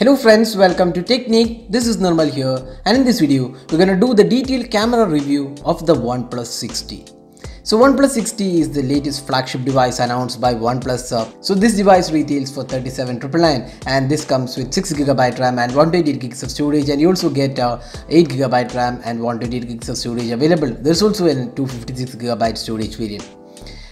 Hello friends, welcome to Technique. This is Nirmal here, and in this video we're gonna do the detailed camera review of the OnePlus 60. So OnePlus 60 is the latest flagship device announced by OnePlus. So this device retails for 37,999 and this comes with 6GB RAM and 128GB of storage, and you also get 8GB RAM and 128GB of storage available. There's also a 256GB storage variant.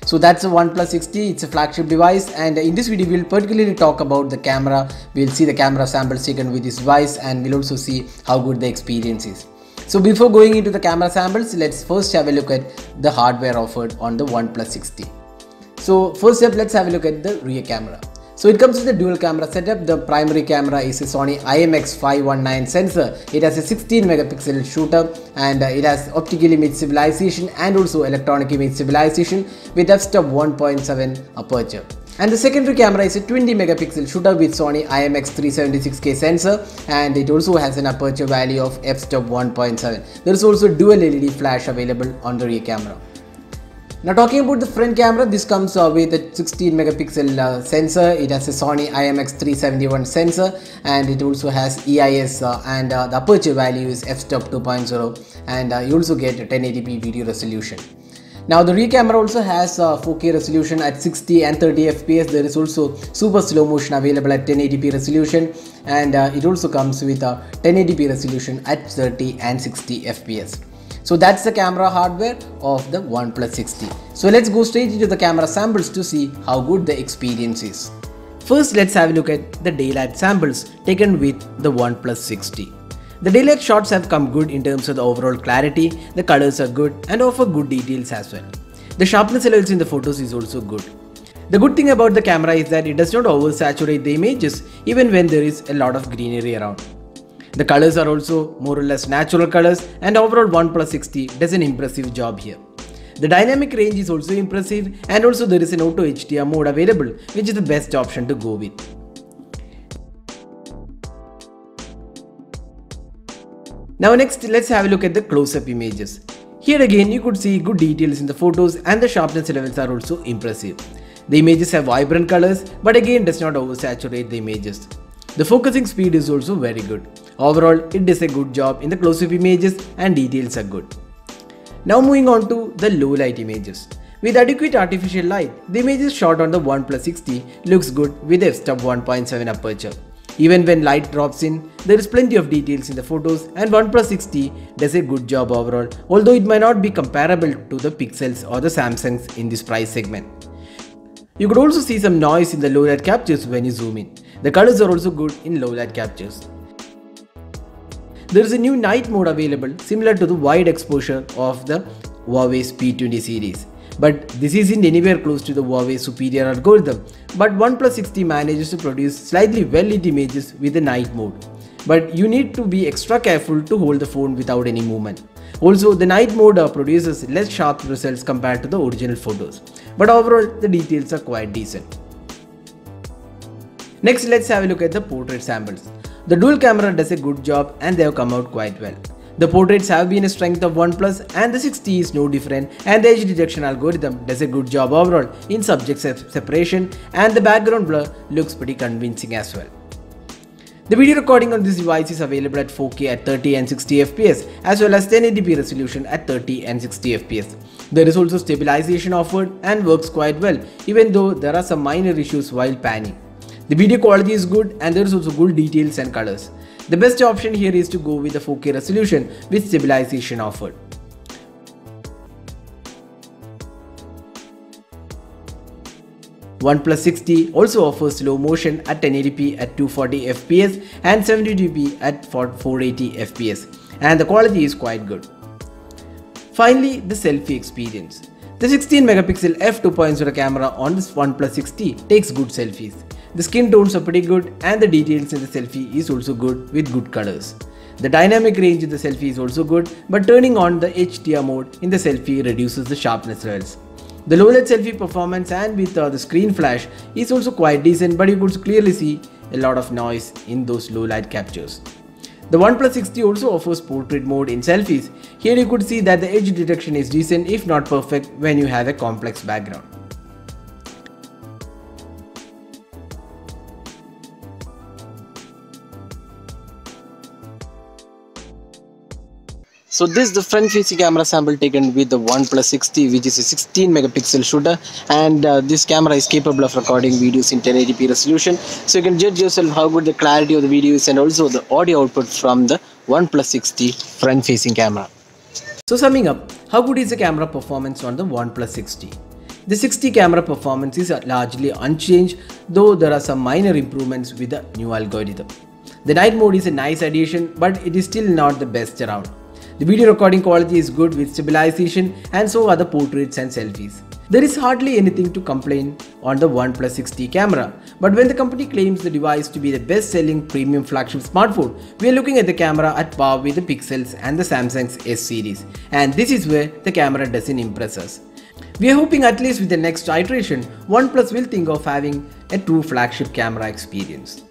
So that's a OnePlus 60, it's a flagship device, and in this video we'll particularly talk about the camera. We'll see the camera samples taken with this device, and we'll also see how good the experience is. So before going into the camera samples, let's first have a look at the hardware offered on the OnePlus 60. So first up, let's have a look at the rear camera. So it comes with a dual camera setup. The primary camera is a Sony IMX519 sensor. It has a 16 megapixel shooter, and it has optical image stabilization and also electronic image stabilization with f-stop 1.7 aperture. And the secondary camera is a 20 megapixel shooter with Sony IMX376K sensor, and it also has an aperture value of f-stop 1.7. There is also dual LED flash available on the rear camera. Now talking about the front camera, this comes with a 16 megapixel sensor. It has a Sony IMX371 sensor, and it also has EIS and the aperture value is f-stop 2.0, and you also get a 1080p video resolution. Now the rear camera also has 4K resolution at 60 and 30 fps. There is also super slow motion available at 1080p resolution, and it also comes with a 1080p resolution at 30 and 60 fps. So that's the camera hardware of the OnePlus 60. So let's go straight into the camera samples to see how good the experience is. First, let's have a look at the daylight samples taken with the OnePlus 60. The daylight shots have come good in terms of the overall clarity, the colors are good and offer good details as well. The sharpness levels in the photos is also good. The good thing about the camera is that it does not oversaturate the images even when there is a lot of greenery around. The colors are also more or less natural colors, and overall OnePlus 60 does an impressive job here. The dynamic range is also impressive, and also there is an auto HDR mode available, which is the best option to go with. Now next, let's have a look at the close-up images. Here again you could see good details in the photos, and the sharpness levels are also impressive. The images have vibrant colors, but again does not oversaturate the images. The focusing speed is also very good. Overall, it does a good job in the close-up images and details are good. Now moving on to the low light images. With adequate artificial light, the images shot on the OnePlus 60 looks good with f-stop 1.7 aperture. Even when light drops in, there is plenty of details in the photos, and OnePlus 60 does a good job overall, although it might not be comparable to the Pixels or the Samsungs in this price segment. You could also see some noise in the low light captures when you zoom in. The colors are also good in low light captures. There is a new night mode available similar to the wide exposure of the Huawei's P20 series. But this isn't anywhere close to the Huawei superior algorithm. But OnePlus 60 manages to produce slightly well-lit images with the night mode. But you need to be extra careful to hold the phone without any movement. Also, the night mode produces less sharp results compared to the original photos. But overall, the details are quite decent. Next, let's have a look at the portrait samples. The dual camera does a good job, and they have come out quite well. The portraits have been a strength of OnePlus, and the 60 is no different, and the edge detection algorithm does a good job overall in subject separation, and the background blur looks pretty convincing as well. The video recording on this device is available at 4K at 30 and 60 fps, as well as 1080p resolution at 30 and 60 fps. There is also stabilization offered and works quite well, even though there are some minor issues while panning. The video quality is good, and there is also good details and colors. The best option here is to go with the 4K resolution with stabilization offered. OnePlus 60 also offers slow motion at 1080p at 240 fps and 720p at 480 fps, and the quality is quite good. Finally, the selfie experience. The 16 megapixel f2.0 camera on this OnePlus 60 takes good selfies. The skin tones are pretty good, and the details in the selfie is also good with good colors. The dynamic range in the selfie is also good, but turning on the HDR mode in the selfie reduces the sharpness levels. The low light selfie performance and with the screen flash is also quite decent, but you could clearly see a lot of noise in those low light captures. The OnePlus 60 also offers portrait mode in selfies. Here you could see that the edge detection is decent if not perfect when you have a complex background. So this is the front facing camera sample taken with the OnePlus 60, which is a 16 megapixel shooter, and this camera is capable of recording videos in 1080p resolution. So you can judge yourself how good the clarity of the video is and also the audio output from the OnePlus 60 front facing camera. So summing up, how good is the camera performance on the OnePlus 60? The 60 camera performance is largely unchanged, though there are some minor improvements with the new algorithm. The night mode is a nice addition, but it is still not the best around. The video recording quality is good with stabilization, and so are the portraits and selfies. There is hardly anything to complain on the OnePlus 60 camera, but when the company claims the device to be the best-selling premium flagship smartphone, we are looking at the camera at par with the Pixels and the Samsung's S series, and this is where the camera doesn't impress us. We are hoping at least with the next iteration, OnePlus will think of having a true flagship camera experience.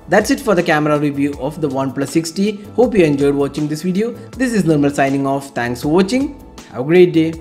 That's it for the camera review of the OnePlus 60. Hope you enjoyed watching this video. This is Nirmal signing off. Thanks for watching. Have a great day.